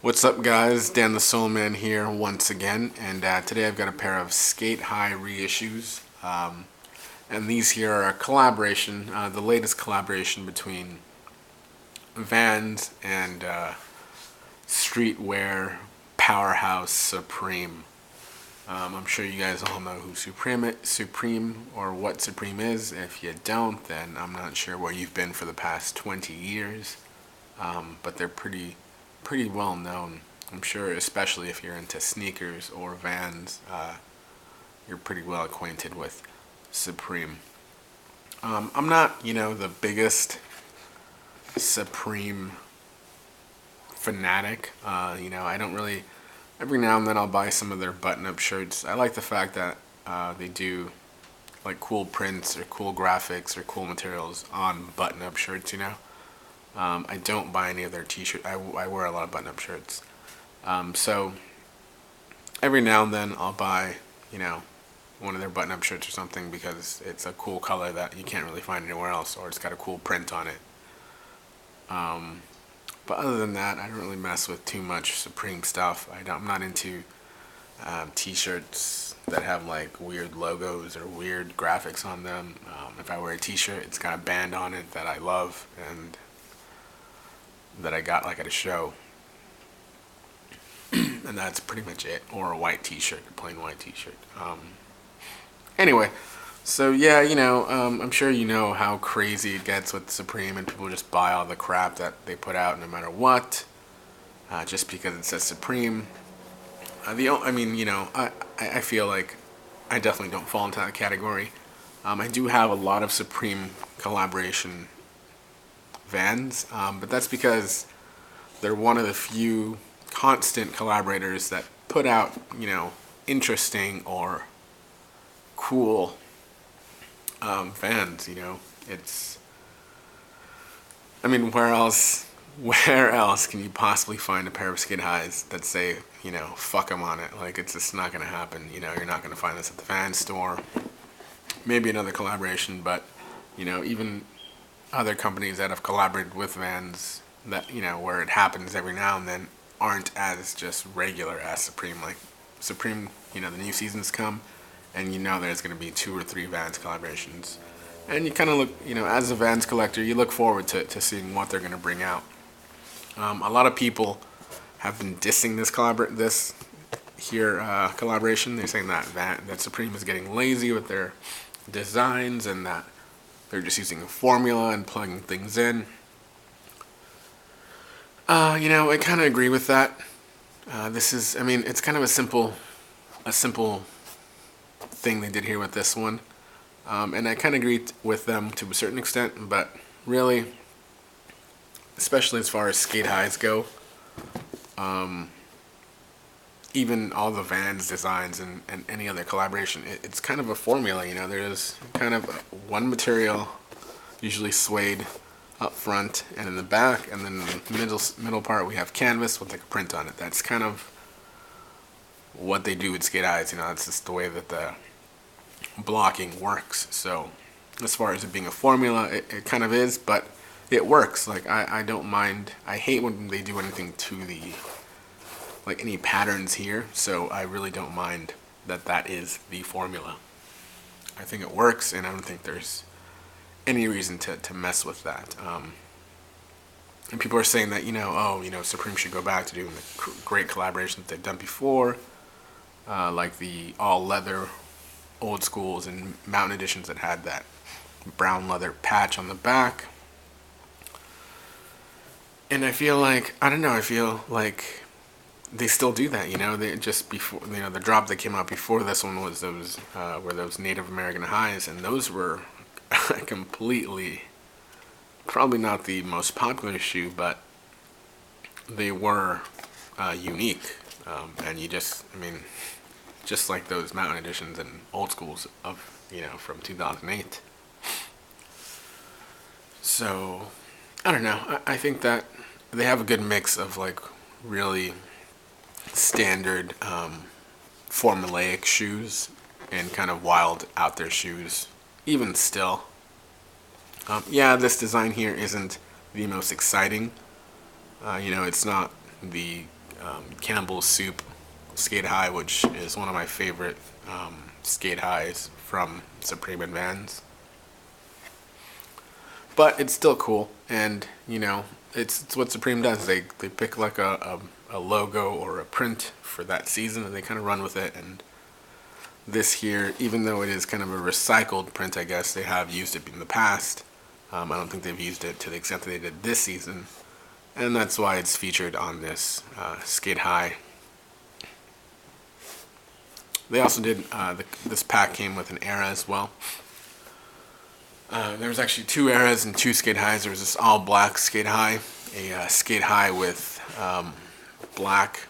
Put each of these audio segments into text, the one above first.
What's up, guys? Dan the Soul Man here once again, and today I've got a pair of Sk8-Hi Reissues, and these here are a collaboration, the latest collaboration between Vans and streetwear powerhouse Supreme. I'm sure you guys all know who Supreme or what Supreme is. If you don't, then I'm not sure where you've been for the past 20 years, but they're pretty well known. I'm sure, especially if you're into sneakers or Vans, you're pretty well acquainted with Supreme. I'm not, the biggest Supreme fanatic. I don't really. Every now and then I'll buy some of their button-up shirts. I like the fact that they do like cool prints or cool graphics or cool materials on button-up shirts. I don't buy any of their t-shirts. I wear a lot of button-up shirts. So every now and then I'll buy, one of their button-up shirts or something because it's a cool color that you can't really find anywhere else, or it's got a cool print on it. But other than that, I don't really mess with too much Supreme stuff. I'm not into t-shirts that have like weird logos or weird graphics on them. If I wear a t-shirt, it's got a band on it that I love and that I got like at a show, and that's pretty much it. Or a white t-shirt, a plain white t-shirt. Anyway, so yeah, I'm sure you know how crazy it gets with Supreme, and people just buy all the crap that they put out no matter what, just because it says Supreme. I feel like I definitely don't fall into that category. I do have a lot of Supreme collaboration Vans, but that's because they're one of the few constant collaborators that put out, interesting or cool Vans. It's, where else can you possibly find a pair of Sk8-His that say, fuck them on it? Like, it's just not gonna happen. You're not gonna find this at the Vans store. Maybe another collaboration, but even other companies that have collaborated with Vans that, where it happens every now and then aren't as just regular as Supreme. Like Supreme, the new seasons come and there's going to be 2 or 3 Vans collaborations. And you kind of look, as a Vans collector, you look forward to seeing what they're going to bring out. A lot of people have been dissing this collaboration. They're saying that Supreme is getting lazy with their designs and that they're just using a formula and plugging things in. I kind of agree with that. It's kind of a simple thing they did here with this one. And I kind of agree with them to a certain extent, but really, especially as far as Sk8-His go, even all the Vans designs and any other collaboration, it's kind of a formula. There's kind of one material, usually suede, up front and in the back, and then in the middle part we have canvas with like a print on it. That's kind of what they do with Sk8-His. That's just the way that the blocking works. So as far as it being a formula, it kind of is, but it works. Like, I don't mind. I hate when they do anything to the, like, any patterns here, so I really don't mind that is the formula. I think it works, and I don't think there's any reason to mess with that. And people are saying that, Supreme should go back to doing the great collaborations they've done before, like the all leather old schools and mountain editions that had that brown leather patch on the back. And I feel like they still do that. They just before, the drop that came out before this one was those Native American highs, and those were completely, probably not the most popular shoe, but they were unique. And just like those mountain editions and old schools of, from 2008. So, I don't know. I think that they have a good mix of like really standard formulaic shoes and kind of wild out there shoes, even still. This design here isn't the most exciting. It's not the Campbell's Soup Sk8-Hi, which is one of my favorite Sk8-His from Supreme and Vans. But it's still cool, and you know, it's what Supreme does. They pick like a logo or a print for that season, and they kind of run with it. And this here, even though it is kind of a recycled print, I guess they have used it in the past. I don't think they've used it to the extent that they did this season, and that's why it's featured on this Sk8-Hi. They also did, this pack came with an era as well. There was actually 2 eras and 2 Sk8-His. There was this all black Sk8-Hi, a Sk8-Hi with black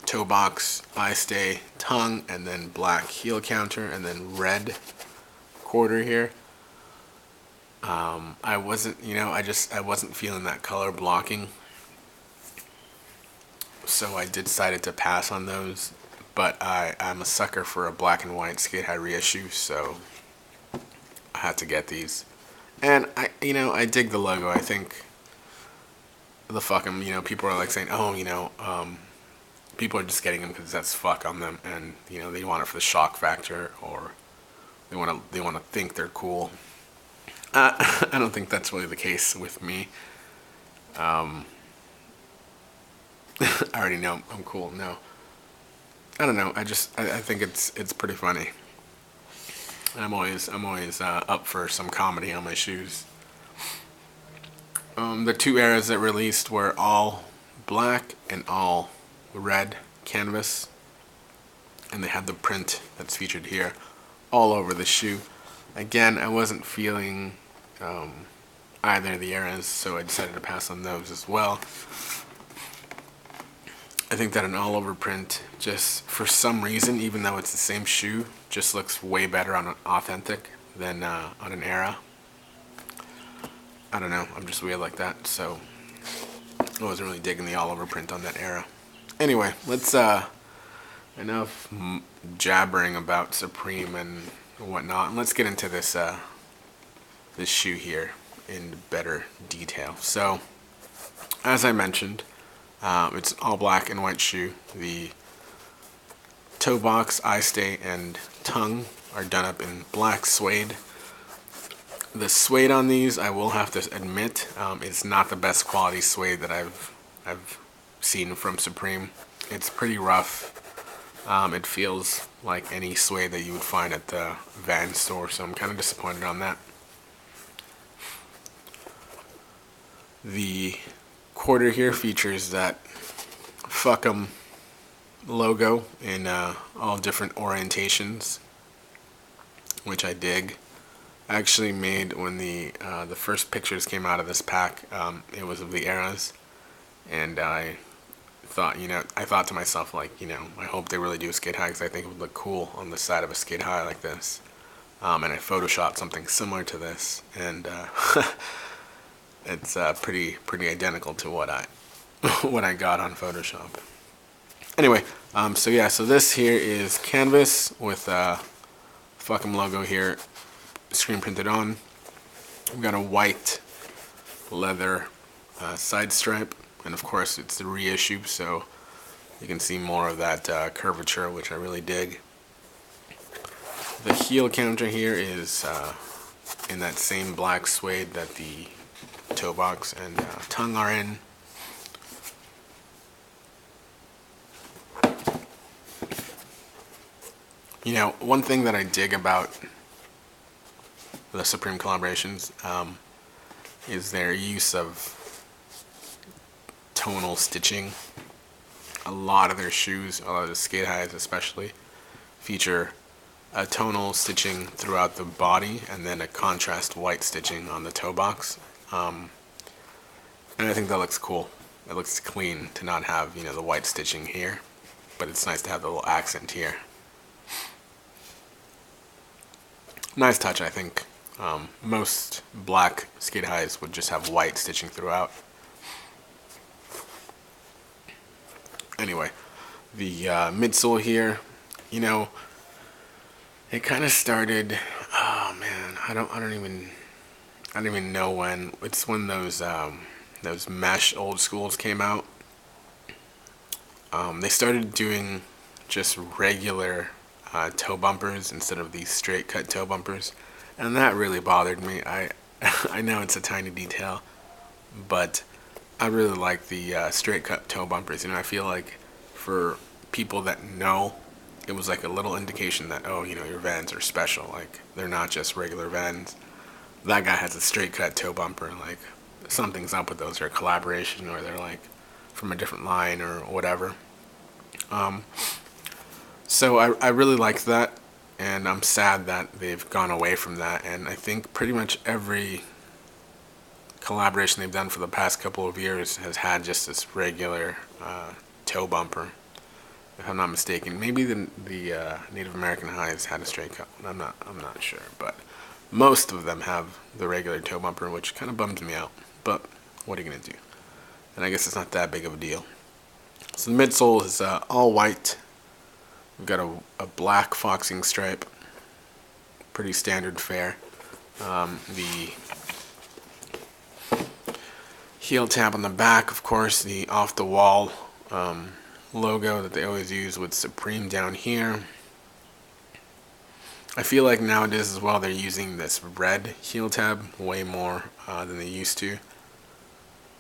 toe box, eye stay, tongue, and then black heel counter, and then red quarter here. I wasn't, you know, I wasn't feeling that color blocking, so I decided to pass on those. But I'm a sucker for a black and white Sk8-Hi reissue, so I had to get these. And I dig the logo. I think the fuck 'em, people are like saying, oh, people are just getting them because that's fuck on them, and they want it for the shock factor, or they want to think they're cool. I don't think that's really the case with me. I already know I'm cool. No, I don't know. I think it's pretty funny. I'm always up for some comedy on my shoes. The 2 eras that released were all black and all red canvas, and they had the print that's featured here all over the shoe. Again, I wasn't feeling either of the eras, so I decided to pass on those as well. I think that an all over print, just for some reason, even though it's the same shoe, just looks way better on an authentic than on an era. I don't know, I'm just weird like that, so I wasn't really digging the all over print on that era. Anyway, let's enough jabbering about Supreme and whatnot, and let's get into this this shoe here in better detail. So, as I mentioned, it's an all black and white shoe. The toe box, eye stay, and tongue are done up in black suede. The suede on these, I will have to admit, it's not the best quality suede that I've seen from Supreme. It's pretty rough. It feels like any suede that you would find at the Vans store, so I'm kind of disappointed on that. The quarter here features that fuck 'em logo in all different orientations, which I dig. I actually made, when the first pictures came out of this pack, it was of the eras, and I thought to myself, like, I hope they really do a Sk8-Hi, because I think it would look cool on the side of a Sk8-Hi like this. And I photoshopped something similar to this, and it's pretty identical to what I got on Photoshop. Anyway, so this here is canvas with fuck 'em logo here, screen printed on. We've got a white leather side stripe, and of course it's the reissue, so you can see more of that curvature, which I really dig. The heel counter here is in that same black suede that the toe box and tongue are in. One thing that I dig about the Supreme collaborations is their use of tonal stitching. A lot of their shoes, a lot of the Sk8-His especially, feature a tonal stitching throughout the body and then a contrast white stitching on the toe box. And I think that looks cool. It looks clean to not have, the white stitching here, but it's nice to have the little accent here. Nice touch, I think. Most black Sk8-His would just have white stitching throughout. Anyway, the midsole here, it kind of started. Oh man, I don't even know when. It's when those mesh old schools came out, They started doing just regular toe bumpers instead of these straight cut toe bumpers, and that really bothered me. I know it's a tiny detail, but I really like the straight cut toe bumpers. You know, I feel like for people that know, it was like a little indication that, oh, you know, your Vans are special. Like, they're not just regular Vans. That guy has a straight cut toe bumper. Like, something's up with those. They're a collaboration, or they're like from a different line or whatever. So I really liked that, and I'm sad that they've gone away from that. And I think pretty much every collaboration they've done for the past couple of years has had just this regular toe bumper, if I'm not mistaken. Maybe the Native American highs had a straight cut. I'm not sure, but most of them have the regular toe bumper, which kind of bums me out. But what are you gonna do? And I guess it's not that big of a deal. So the midsole is all white. We've got a black foxing stripe, pretty standard fare. The heel tab on the back, of course, the off-the-wall logo that they always use with Supreme down here. I feel like nowadays as well they're using this red heel tab way more than they used to.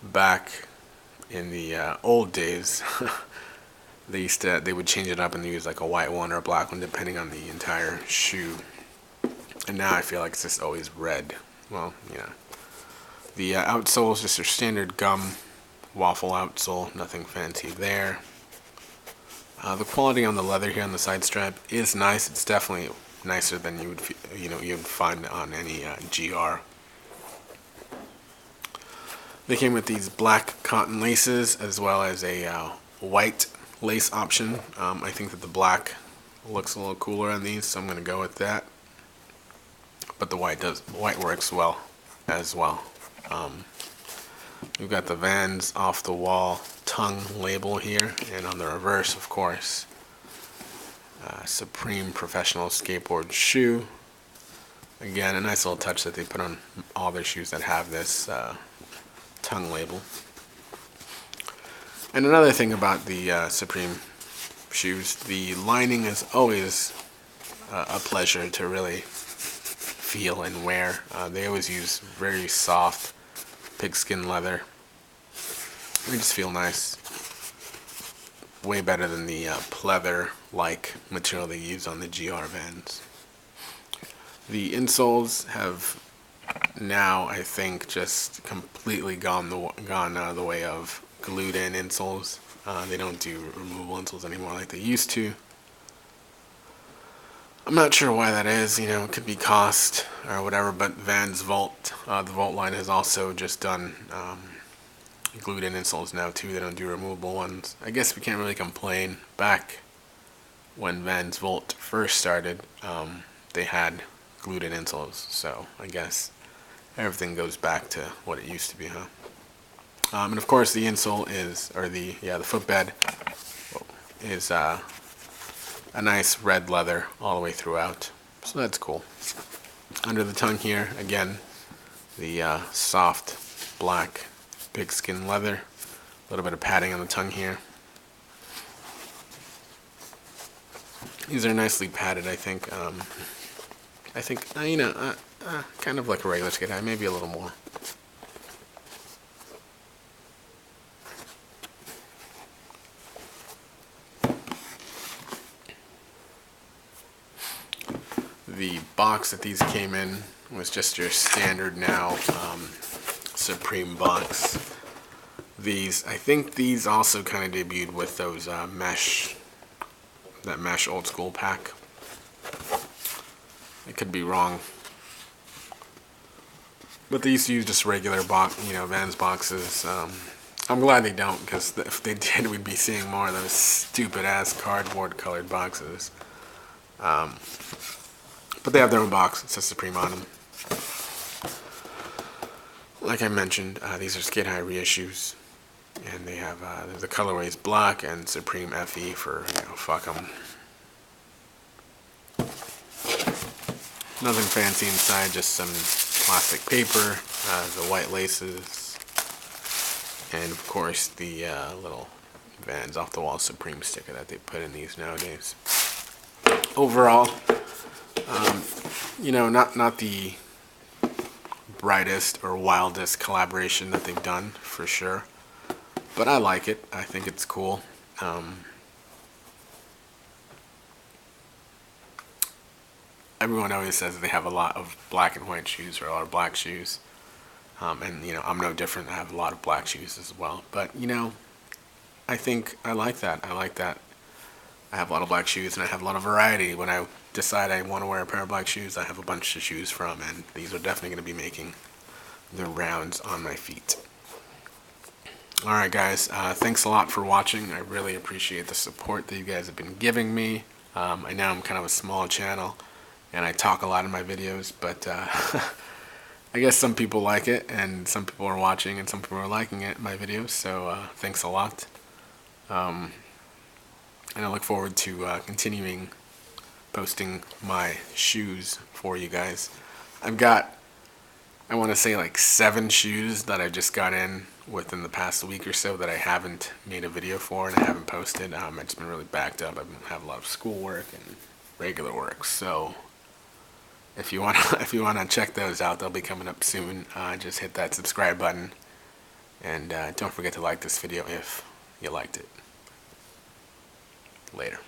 Back in the old days, they would change it up and use like a white one or a black one depending on the entire shoe. And now I feel like it's just always red. Well, yeah. The outsole is just your standard gum waffle outsole, nothing fancy there. The quality on the leather here on the side strap is nice. It's definitely nicer than you would find on any GR. They came with these black cotton laces as well as a white lace option. I think that the black looks a little cooler on these, so I'm going to go with that. But the white works well as well. We've got the Vans off the wall tongue label here, and on the reverse, of course, Supreme Professional Skateboard Shoe. Again, a nice little touch that they put on all their shoes that have this tongue label. And another thing about the Supreme shoes, the lining is always a pleasure to really feel and wear. They always use very soft pigskin leather. They just feel nice. Way better than the pleather-like material they use on the GR Vans. The insoles have now, I think, just completely gone out of the way of glued-in insoles. They don't do removable insoles anymore like they used to. I'm not sure why that is. You know, it could be cost or whatever. But Vans Vault, the Vault line has also just done glued-in insoles now too. They don't do removable ones. I guess we can't really complain. Back when Vans Vault first started, they had glued-in insoles. So I guess everything goes back to what it used to be, huh? And of course, the insole is, or the footbed is a nice red leather all the way throughout. So that's cool. Under the tongue here, again, the soft black pigskin leather. A little bit of padding on the tongue here. These are nicely padded, I think. Kind of like a regular Sk8-Hi, maybe a little more. The box that these came in was just your standard now Supreme box. I think these also kind of debuted with those that mesh old school pack. I could be wrong, but they used to use just regular Vans boxes. I'm glad they don't, because if they did, we'd be seeing more of those stupid ass cardboard colored boxes. But they have their own box. It says Supreme on them. Like I mentioned, these are Sk8-Hi reissues, and they have the colorways black and Supreme FE for fuck them. Nothing fancy inside, just some plastic paper, the white laces, and of course the little Vans Off the Wall Supreme sticker that they put in these nowadays. Overall, you know, not the brightest or wildest collaboration that they've done, for sure. But I like it. I think it's cool. Everyone always says they have a lot of black and white shoes, or a lot of black shoes. And, you know, I'm no different. I have a lot of black shoes as well. But, you know, I think I like that. I like that I have a lot of black shoes and I have a lot of variety. When I decide I want to wear a pair of black shoes, I have a bunch to choose from, and these are definitely going to be making their rounds on my feet. Alright guys, thanks a lot for watching. I really appreciate the support that you guys have been giving me. I know I'm kind of a small channel and I talk a lot in my videos, but I guess some people like it, and some people are watching and some people are liking it, my videos, so thanks a lot. And I look forward to continuing posting my shoes for you guys. I've got, I want to say, like 7 shoes that I just got in within the past week or so that I haven't made a video for and I haven't posted. I've just been really backed up. I've been having a lot of schoolwork and regular work, so if you wanna check those out, they'll be coming up soon. Just hit that subscribe button, and don't forget to like this video if you liked it. Later.